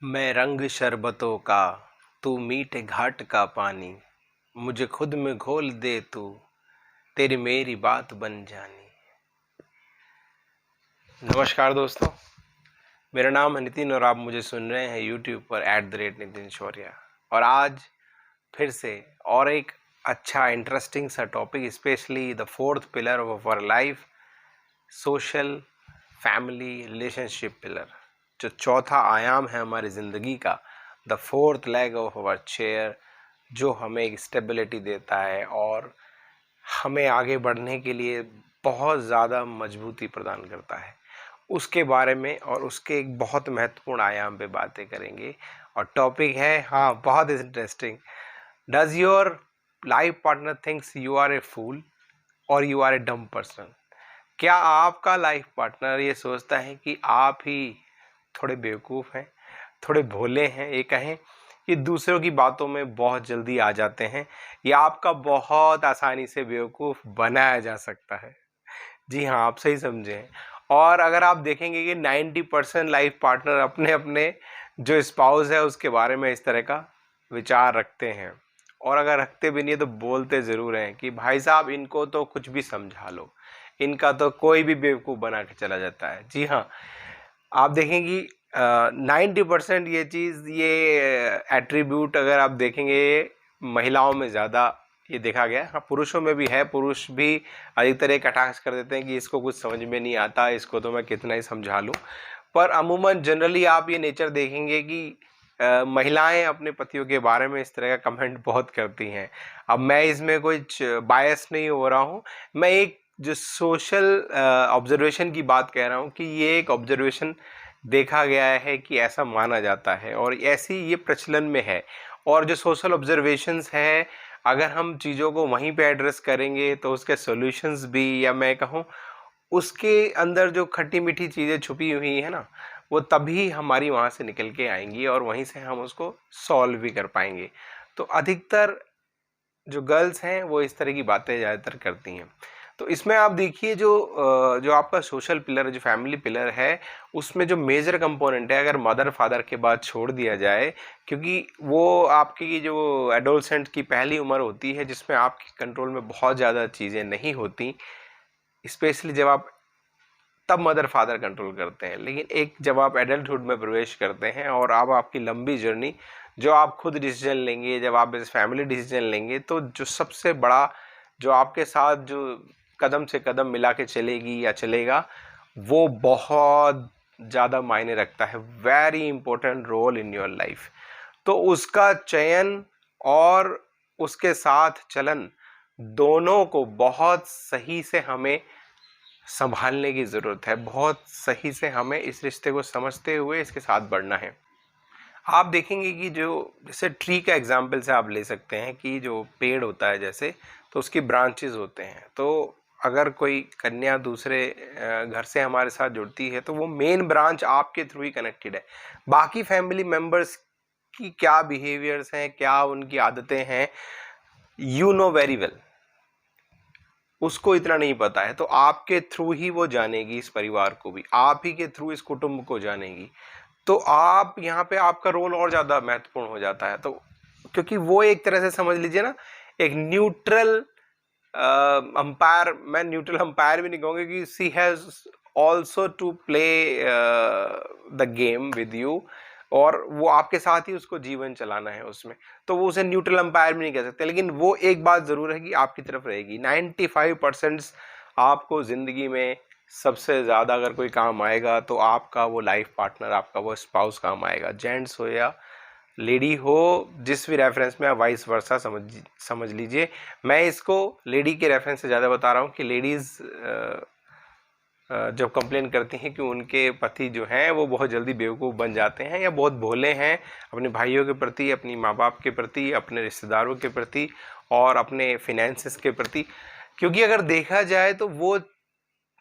मैं रंग शरबतों का, तू मीठे घाट का पानी। मुझे खुद में घोल दे तू, तेरी मेरी बात बन जानी। नमस्कार दोस्तों, मेरा नाम है नितिन और आप मुझे सुन रहे हैं यूट्यूब पर @नितिन शौर्या। और आज फिर से और एक अच्छा इंटरेस्टिंग सा topic, specially the fourth pillar of our life, social family relationship pillar, जो चौथा आयाम है हमारी ज़िंदगी का, the fourth leg of our chair, जो हमें एक स्टेबिलिटी देता है और हमें आगे बढ़ने के लिए बहुत ज़्यादा मजबूती प्रदान करता है। उसके बारे में और उसके एक बहुत महत्वपूर्ण आयाम पे बातें करेंगे। और टॉपिक है, हाँ, बहुत interesting. Does your life partner thinks you are a fool और यू आर ए डम पर्सन? क्या आपका लाइफ पार्टनर ये सोचता है कि आप ही थोड़े बेवकूफ़ हैं, थोड़े भोले हैं, ये कहें, ये दूसरों की बातों में बहुत जल्दी आ जाते हैं, या आपका बहुत आसानी से बेवकूफ़ बनाया जा सकता है? जी हाँ, आप सही समझे हैं। और अगर आप देखेंगे कि 90% लाइफ पार्टनर अपने अपने जो स्पाउस है उसके बारे में इस तरह का विचार रखते हैं, और अगर रखते भी नहीं तो बोलते ज़रूर हैं कि भाई साहब इनको तो कुछ भी समझा लो, इनका तो कोई भी बेवकूफ़ बना के चला जाता है। जी हाँ, आप देखेंगे 90% ये चीज़, ये एट्रीब्यूट अगर आप देखेंगे महिलाओं में ज़्यादा ये देखा गया है। हाँ, पुरुषों में भी है, पुरुष भी अधिकतर ये कटाक्ष कर देते हैं कि इसको कुछ समझ में नहीं आता, इसको तो मैं कितना ही समझा लूँ। पर अमूमन जनरली आप ये नेचर देखेंगे कि महिलाएं अपने पतियों के बारे में इस तरह का कमेंट बहुत करती हैं। अब मैं इसमें कुछ बायस नहीं हो रहा हूँ, मैं एक जो सोशल ऑब्जर्वेशन की बात कह रहा हूँ कि ये एक ऑब्जर्वेशन देखा गया है कि ऐसा माना जाता है और ऐसी ये प्रचलन में है। और जो सोशल ऑब्जर्वेशंस है, अगर हम चीज़ों को वहीं पे एड्रेस करेंगे तो उसके सॉल्यूशंस भी, या मैं कहूँ उसके अंदर जो खट्टी मीठी चीज़ें छुपी हुई है ना, वो तभी हमारी वहाँ से निकल के आएंगी और वहीं से हम उसको सॉल्व भी कर पाएंगे। तो अधिकतर जो गर्ल्स हैं वो इस तरह की बातें ज़्यादातर करती हैं। तो इसमें आप देखिए जो आपका सोशल पिलर, जो फैमिली पिलर है, उसमें जो मेजर कंपोनेंट है, अगर मदर फादर के बाद छोड़ दिया जाए, क्योंकि वो आपकी जो एडोलसेंट की पहली उम्र होती है जिसमें आपके कंट्रोल में बहुत ज़्यादा चीज़ें नहीं होती, स्पेशली जब आप तब मदर फादर कंट्रोल करते हैं। लेकिन एक जब आप एडल्टहुड में प्रवेश करते हैं और अब आपकी लंबी जर्नी, जो आप खुद डिसीजन लेंगे, जब आप एज फैमिली डिसीजन लेंगे, तो जो सबसे बड़ा, जो आपके साथ जो कदम से कदम मिला के चलेगी या चलेगा, वो बहुत ज़्यादा मायने रखता है, very important role in your life. तो उसका चयन और उसके साथ चलन, दोनों को बहुत सही से हमें संभालने की ज़रूरत है। बहुत सही से हमें इस रिश्ते को समझते हुए इसके साथ बढ़ना है। आप देखेंगे कि जो जैसे ट्री का एग्जाम्पल से आप ले सकते हैं कि जो पेड़ होता है जैसे, तो उसकी ब्रांचेस होते हैं। तो अगर कोई कन्या दूसरे घर से हमारे साथ जुड़ती है तो वो मेन ब्रांच आपके थ्रू ही कनेक्टेड है। बाकी फैमिली मेम्बर्स की क्या बिहेवियर्स हैं, क्या उनकी आदतें हैं, यू नो वेरी वेल, उसको इतना नहीं पता है। तो आपके थ्रू ही वो जानेगी, इस परिवार को भी आप ही के थ्रू इस कुटुंब को जानेगी। तो आप यहाँ पे आपका रोल और ज़्यादा महत्वपूर्ण हो जाता है। तो क्योंकि वो एक तरह से समझ लीजिए ना, एक न्यूट्रल अंपायर, मैं न्यूट्रल अंपायर भी नहीं कहूँगा, कि she has also to play the game with you, और वो आपके साथ ही उसको जीवन चलाना है उसमें। तो वो उसे न्यूट्रल अंपायर भी नहीं कह सकते, लेकिन वो एक बात ज़रूर है कि आपकी तरफ रहेगी। 95% आपको ज़िंदगी में सबसे ज़्यादा अगर कोई काम आएगा तो आपका वो लाइफ पार्टनर, आपका वो स्पाउस काम आएगा। जेंट्स हो या लेडी हो, जिस भी रेफरेंस में, आप वाइस वर्सा समझ लीजिए। मैं इसको लेडी के रेफरेंस से ज़्यादा बता रहा हूँ कि लेडीज़ जब कंप्लेन करती हैं कि उनके पति जो हैं वो बहुत जल्दी बेवकूफ़ बन जाते हैं या बहुत भोले हैं अपने भाइयों के प्रति, अपनी माँ बाप के प्रति, अपने रिश्तेदारों के प्रति और अपने फिनेंसेस के प्रति। क्योंकि अगर देखा जाए तो वो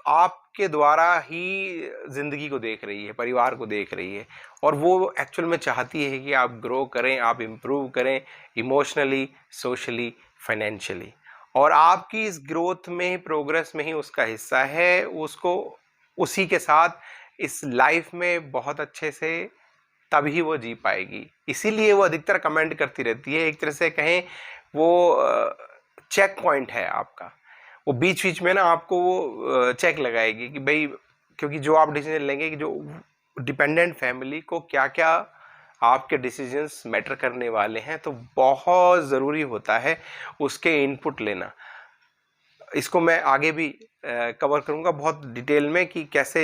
आपके द्वारा ही ज़िंदगी को देख रही है, परिवार को देख रही है, और वो एक्चुअल में चाहती है कि आप ग्रो करें, आप इम्प्रूव करें इमोशनली, सोशली, फाइनेंशियली। और आपकी इस ग्रोथ में, प्रोग्रेस में ही उसका हिस्सा है। उसको उसी के साथ इस लाइफ में बहुत अच्छे से तभी वो जी पाएगी। इसीलिए वो अधिकतर कमेंट करती रहती है। एक तरह से कहें वो चेक पॉइंट है आपका। वो बीच बीच में ना आपको वो चेक लगाएगी कि भाई, क्योंकि जो आप डिसीजन लेंगे कि जो डिपेंडेंट फैमिली को क्या क्या आपके डिसीजंस मैटर करने वाले हैं, तो बहुत ज़रूरी होता है उसके इनपुट लेना। इसको मैं आगे भी कवर करूंगा बहुत डिटेल में कि कैसे,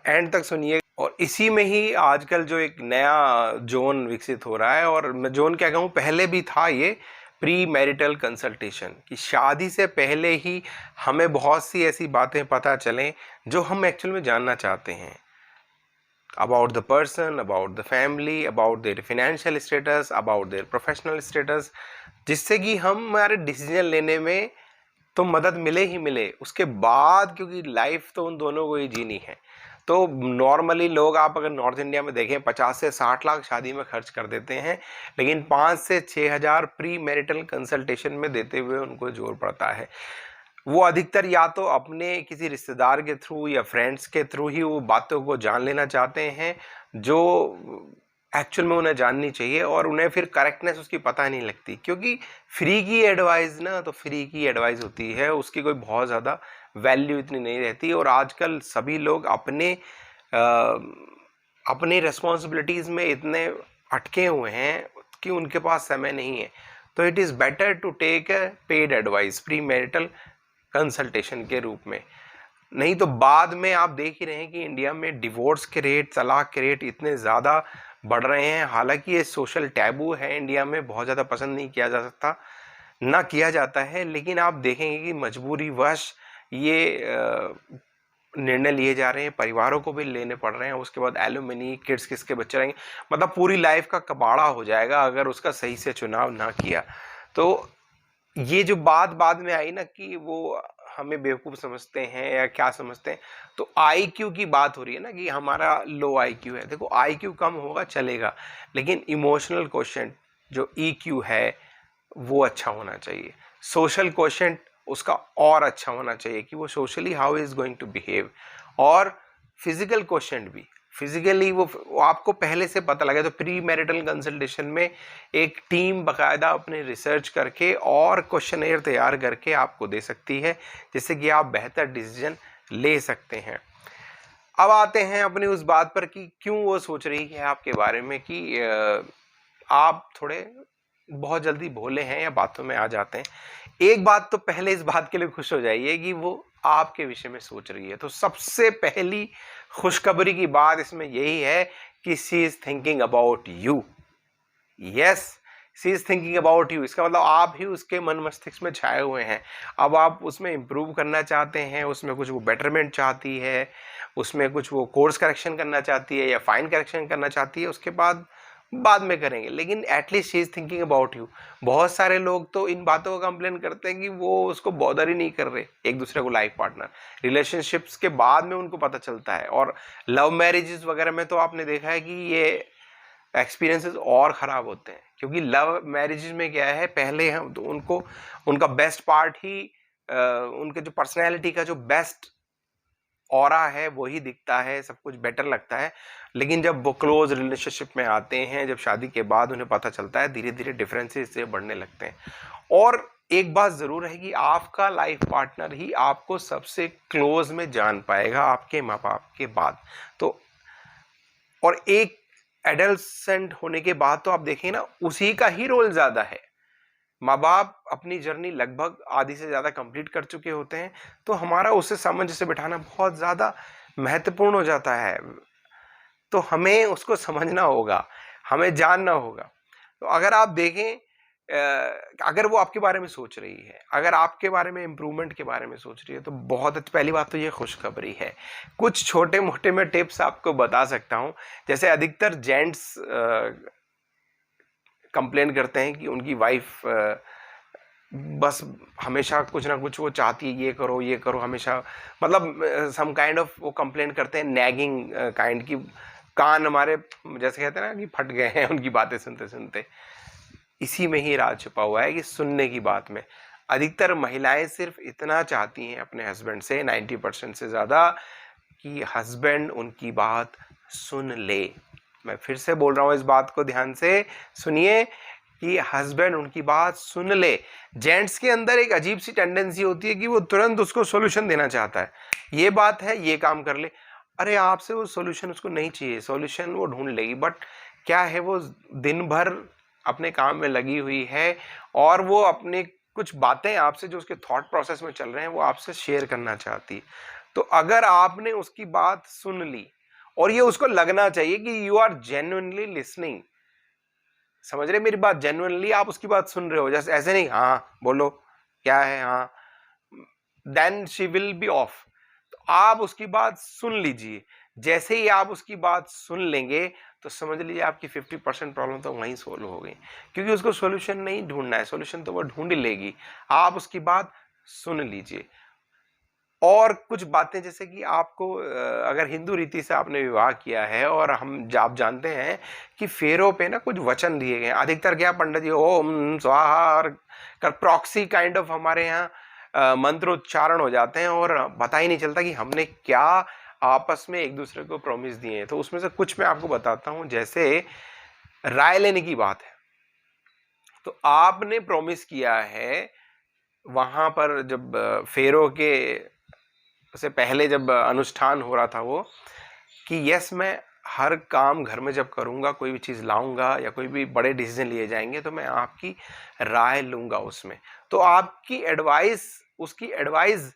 एंड तक सुनिए। और इसी में ही आजकल जो एक नया जोन विकसित हो रहा है, और मैं जोन क्या कहूँ, पहले भी था ये, प्री मैरिटल कंसल्टेशन, कि शादी से पहले ही हमें बहुत सी ऐसी बातें पता चलें जो हम एक्चुअल में जानना चाहते हैं, about the person, about the family, about their financial status, about their professional status, जिससे कि हम हमारे डिसीजन लेने में तो मदद मिले ही मिले। उसके बाद क्योंकि लाइफ तो उन दोनों को ही जीनी है, तो नॉर्मली लोग, आप अगर नॉर्थ इंडिया में देखें, 50 से 60 लाख शादी में खर्च कर देते हैं, लेकिन 5 से 6 हज़ार प्री मैरिटल कंसल्टेशन में देते हुए उनको जोर पड़ता है। वो अधिकतर या तो अपने किसी रिश्तेदार के थ्रू या फ्रेंड्स के थ्रू ही वो बातों को जान लेना चाहते हैं जो एक्चुअल में उन्हें जाननी चाहिए, और उन्हें फिर करेक्टनेस उसकी पता नहीं लगती, क्योंकि फ्री की एडवाइस ना तो फ्री की एडवाइस होती है, उसकी कोई बहुत ज़्यादा वैल्यू इतनी नहीं रहती। और आजकल सभी लोग अपनी रिस्पॉन्सिबिलिटीज़ में इतने अटके हुए हैं कि उनके पास समय नहीं है। तो it is better to take a paid advice pre marital consultation के रूप में। नहीं तो बाद में आप देख ही रहे हैं कि इंडिया में डिवोर्स के रेट, तलाक के रेट इतने ज़्यादा बढ़ रहे हैं। हालांकि ये सोशल टैबू है इंडिया में, बहुत ज़्यादा पसंद नहीं किया जा सकता, ना किया जाता है, लेकिन आप देखेंगे कि मजबूरीवश ये निर्णय लिए जा रहे हैं, परिवारों को भी लेने पड़ रहे हैं। उसके बाद एलुमनी, किड्स किसके बच्चे रहेंगे, मतलब पूरी लाइफ का कबाड़ा हो जाएगा अगर उसका सही से चुनाव ना किया। तो ये जो बात बाद में आई ना कि वो हमें बेवकूफ़ समझते हैं या क्या समझते हैं, तो आईक्यू की बात हो रही है ना कि हमारा लो आईक्यू है। देखो, आईक्यू कम होगा चलेगा, लेकिन इमोशनल क्वोशेंट जो ईक्यू है वो अच्छा होना चाहिए। सोशल क्वोशेंट उसका और अच्छा होना चाहिए कि वो socially how is going to behave. और फिजिकल क्वोशेंट भी, फिजिकली वो आपको पहले से पता लगे। तो प्री मैरिटल कंसल्टेशन में एक टीम बकायदा अपने रिसर्च करके और क्वेश्चनेयर तैयार करके आपको दे सकती है, जिससे कि आप बेहतर डिसीजन ले सकते हैं। अब आते हैं अपनी उस बात पर कि क्यों वो सोच रही है आपके बारे में कि आप थोड़े बहुत जल्दी भोले हैं या बातों में आ जाते हैं। एक बात तो पहले इस बात के लिए खुश हो जाइए कि वो आपके विषय में सोच रही है। तो सबसे पहली खुशखबरी की बात इसमें यही है कि she is thinking about you. Yes, she is thinking about you. इसका मतलब आप ही उसके मन मस्तिष्क में छाए हुए हैं। अब आप उसमें इंप्रूव करना चाहते हैं, उसमें कुछ वो बेटरमेंट चाहती है, उसमें कुछ वो कोर्स करेक्शन करना चाहती है या फाइन करेक्शन करना चाहती है, उसके बाद में करेंगे, लेकिन at least she is thinking about you. बहुत सारे लोग तो इन बातों का कंप्लेन करते हैं कि वो उसको बॉदर ही नहीं कर रहे एक दूसरे को, लाइफ पार्टनर रिलेशनशिप्स के बाद में उनको पता चलता है। और लव मैरिजेस वगैरह में तो आपने देखा है कि ये एक्सपीरियंसेस और ख़राब होते हैं, क्योंकि लव मैरिजेस में क्या है, पहले हम तो उनको उनका बेस्ट पार्ट ही उनके जो पर्सनैलिटी का जो बेस्ट ऑरा है वही दिखता है, सब कुछ बेटर लगता है। लेकिन जब वो क्लोज रिलेशनशिप में आते हैं, जब शादी के बाद उन्हें पता चलता है, धीरे धीरे डिफरेंसेस से बढ़ने लगते हैं। और एक बात ज़रूर है कि आपका लाइफ पार्टनर ही आपको सबसे क्लोज में जान पाएगा आपके माँ बाप के बाद। तो और एक एडल्सेंट होने के बाद तो आप देखें ना, उसी का ही रोल ज़्यादा है। माँ बाप अपनी जर्नी लगभग आधी से ज़्यादा कंप्लीट कर चुके होते हैं, तो हमारा उससे सामंजस्य बिठाना बहुत ज़्यादा महत्वपूर्ण हो जाता है। तो हमें उसको समझना होगा, हमें जानना होगा। तो अगर आप देखें, अगर वो आपके बारे में सोच रही है, अगर आपके बारे में इम्प्रूवमेंट के बारे में सोच रही है, तो बहुत पहली बात तो ये खुशखबरी है। कुछ छोटे मोटे मैं टिप्स आपको बता सकता हूँ। जैसे अधिकतर जेंट्स कंप्लेन करते हैं कि उनकी वाइफ बस हमेशा कुछ ना कुछ वो चाहती है, ये करो हमेशा, मतलब सम काइंड ऑफ वो कंप्लेन करते हैं नैगिंग काइंड की। कान हमारे जैसे कहते हैं ना कि फट गए हैं उनकी बातें सुनते सुनते। इसी में ही राज छुपा हुआ है कि सुनने की बात में। अधिकतर महिलाएं सिर्फ इतना चाहती हैं अपने हस्बैंड से, 90% से ज़्यादा, कि हस्बैंड उनकी बात सुन ले। मैं फिर से बोल रहा हूँ, इस बात को ध्यान से सुनिए कि हस्बैंड उनकी बात सुन ले। जेंट्स के अंदर एक अजीब सी टेंडेंसी होती है कि वो तुरंत उसको सॉल्यूशन देना चाहता है, ये बात है, ये काम कर ले। अरे आपसे वो सॉल्यूशन उसको नहीं चाहिए, सॉल्यूशन वो ढूंढ लेगी, बट क्या है, वो दिन भर अपने काम में लगी हुई है और वो अपने कुछ बातें आपसे जो उसके थॉट प्रोसेस में चल रहे हैं वो आपसे शेयर करना चाहती। तो अगर आपने उसकी बात सुन ली, और ये उसको लगना चाहिए कि यू आर जेन्युइनली लिसनिंग, समझ रहे मेरी बात, जेन्युइनली आप उसकी बात सुन रहे हो, जैसे ऐसे नहीं हाँ बोलो क्या है हाँ, then she will be off. तो आप उसकी बात सुन लीजिए, जैसे ही आप उसकी बात सुन लेंगे तो समझ लीजिए आपकी 50% प्रॉब्लम तो वहीं सोल्व हो गई, क्योंकि उसको सॉल्यूशन नहीं ढूंढना है, सॉल्यूशन तो वो ढूंढ ही लेगी। आप उसकी बात सुन लीजिए। और कुछ बातें जैसे कि आपको अगर हिंदू रीति से आपने विवाह किया है, और आप जानते हैं कि फेरों पे ना कुछ वचन दिए गए हैं, अधिकतर क्या पंडित जी ओम स्वाहा और प्रॉक्सी काइंड ऑफ हमारे यहाँ मंत्रोच्चारण हो जाते हैं और पता ही नहीं चलता कि हमने क्या आपस में एक दूसरे को प्रॉमिस दिए हैं। तो उसमें से कुछ मैं आपको बताता हूं, जैसे राय लेने की बात है, तो आपने प्रॉमिस किया है वहां पर जब फेरों के से पहले जब अनुष्ठान हो रहा था वो, कि यस मैं हर काम घर में जब करूंगा, कोई भी चीज़ लाऊंगा या कोई भी बड़े डिसीजन लिए जाएंगे तो मैं आपकी राय लूंगा उसमें। तो आपकी एडवाइस, उसकी एडवाइस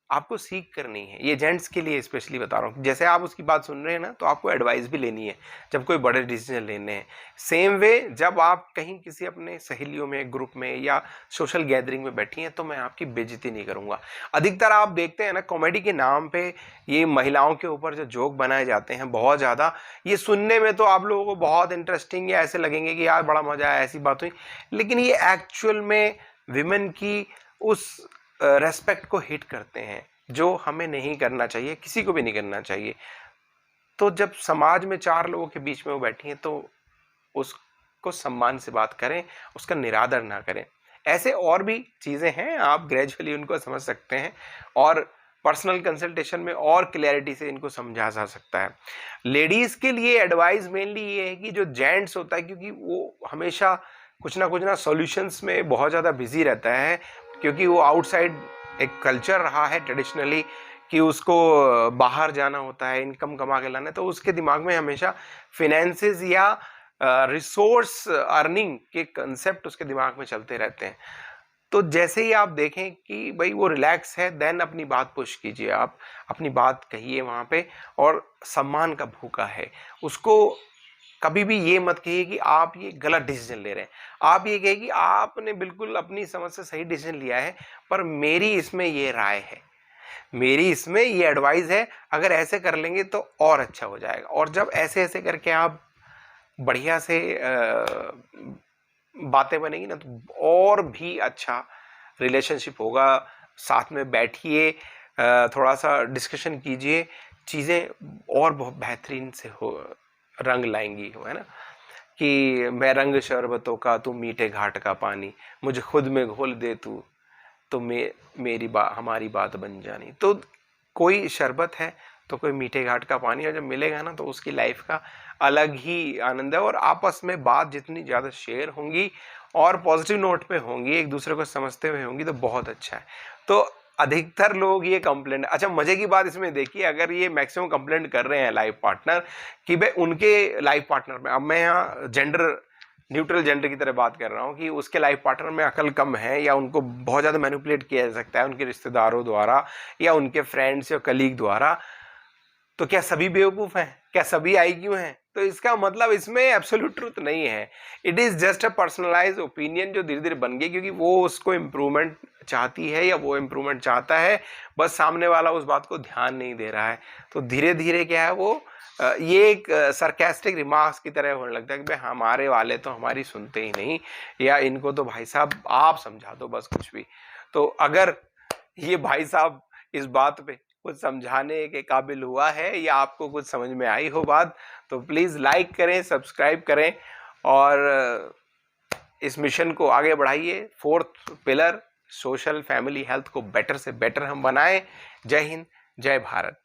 आपको सीख करनी है। ये जेंट्स के लिए स्पेशली बता रहा हूँ, जैसे आप उसकी बात सुन रहे हैं ना, तो आपको एडवाइस भी लेनी है जब कोई बड़े डिसीजन लेने हैं। सेम वे जब आप कहीं किसी अपने सहेलियों में, ग्रुप में या सोशल गैदरिंग में बैठी हैं, तो मैं आपकी बेइज्जती नहीं करूंगा। अधिकतर आप देखते हैं ना, कॉमेडी के नाम पे ये महिलाओं के ऊपर जो जोक बनाए जाते हैं बहुत ज़्यादा, ये सुनने में तो आप लोगों को बहुत इंटरेस्टिंग या ऐसे लगेंगे कि यार बड़ा मजा आया, ऐसी बात हुई, लेकिन ये एक्चुअल में विमेन की उस रेस्पेक्ट को हिट करते हैं, जो हमें नहीं करना चाहिए, किसी को भी नहीं करना चाहिए। तो जब समाज में चार लोगों के बीच में वो बैठी हैं, तो उसको सम्मान से बात करें, उसका निरादर ना करें। ऐसे और भी चीज़ें हैं, आप ग्रेजुअली उनको समझ सकते हैं और पर्सनल कंसल्टेशन में और क्लैरिटी से इनको समझा जा सकता है। लेडीज़ के लिए एडवाइस मेनली ये है कि जो जेंट्स होता है, क्योंकि वो हमेशा कुछ ना सॉल्यूशंस में बहुत ज़्यादा बिजी रहता है, क्योंकि वो आउटसाइड एक कल्चर रहा है ट्रेडिशनली कि उसको बाहर जाना होता है, इनकम कमा के लाना है, तो उसके दिमाग में हमेशा फिनेंसेस या रिसोर्स अर्निंग के कंसेप्ट उसके दिमाग में चलते रहते हैं। तो जैसे ही आप देखें कि भाई वो रिलैक्स है, देन अपनी बात पुश कीजिए, आप अपनी बात कहिए वहाँ पे, और सम्मान का भूखा है उसको कभी भी ये मत कहिए कि आप ये गलत डिसीजन ले रहे हैं। आप ये कहिए कि आपने बिल्कुल अपनी समझ से सही डिसीजन लिया है, पर मेरी इसमें ये राय है, मेरी इसमें ये एडवाइस है, अगर ऐसे कर लेंगे तो और अच्छा हो जाएगा। और जब ऐसे ऐसे करके आप बढ़िया से बातें बनेगी ना, तो और भी अच्छा रिलेशनशिप होगा। साथ में बैठिए, थोड़ा सा डिस्कशन कीजिए, चीज़ें और बहुत बेहतरीन से हो रंग लाएंगी, है ना, कि मैं रंग शरबतों का, तू मीठे घाट का पानी, मुझे खुद में घोल दे तू, तो मेरी बात हमारी बात बन जानी। तो कोई शरबत है तो कोई मीठे घाट का पानी, और जब मिलेगा ना तो उसकी लाइफ का अलग ही आनंद है। और आपस में बात जितनी ज़्यादा शेयर होंगी और पॉजिटिव नोट पे होंगी, एक दूसरे को समझते हुए होंगी, तो बहुत अच्छा है। तो अधिकतर लोग ये कंप्लेंट, अच्छा मजे की बात इसमें देखिए, अगर ये मैक्सिमम कंप्लेंट कर रहे हैं लाइफ पार्टनर कि भाई उनके लाइफ पार्टनर में, अब मैं यहाँ जेंडर न्यूट्रल जेंडर की तरह बात कर रहा हूँ, कि उसके लाइफ पार्टनर में अकल कम है या उनको बहुत ज़्यादा मैनिपुलेट किया जा सकता है उनके रिश्तेदारों द्वारा या उनके फ्रेंड्स या कलीग द्वारा, तो क्या सभी बेवकूफ़ हैं, क्या सभी आईक्यू हैं? तो इसका मतलब इसमें एब्सोल्यूट ट्रुथ नहीं है, it is just a personalize opinion जो धीरे धीरे बन गई, क्योंकि वो उसको इम्प्रूवमेंट चाहती है या वो इम्प्रूवमेंट चाहता है, बस सामने वाला उस बात को ध्यान नहीं दे रहा है। तो धीरे धीरे क्या है, वो ये एक सरकास्टिक रिमार्क्स की तरह होने लगता है कि भाई हमारे वाले तो हमारी सुनते ही नहीं, या इनको तो भाई साहब आप समझा दो बस कुछ भी। तो अगर ये भाई साहब इस बात पे कुछ समझाने के काबिल हुआ है या आपको कुछ समझ में आई हो बात, तो प्लीज़ लाइक करें, सब्सक्राइब करें और इस मिशन को आगे बढ़ाइए। 4th pillar social family health को बेटर से बेटर हम बनाएं। जय हिंद, जय भारत।